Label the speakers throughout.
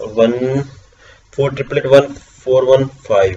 Speaker 1: 148814115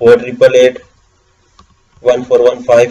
Speaker 1: 488811415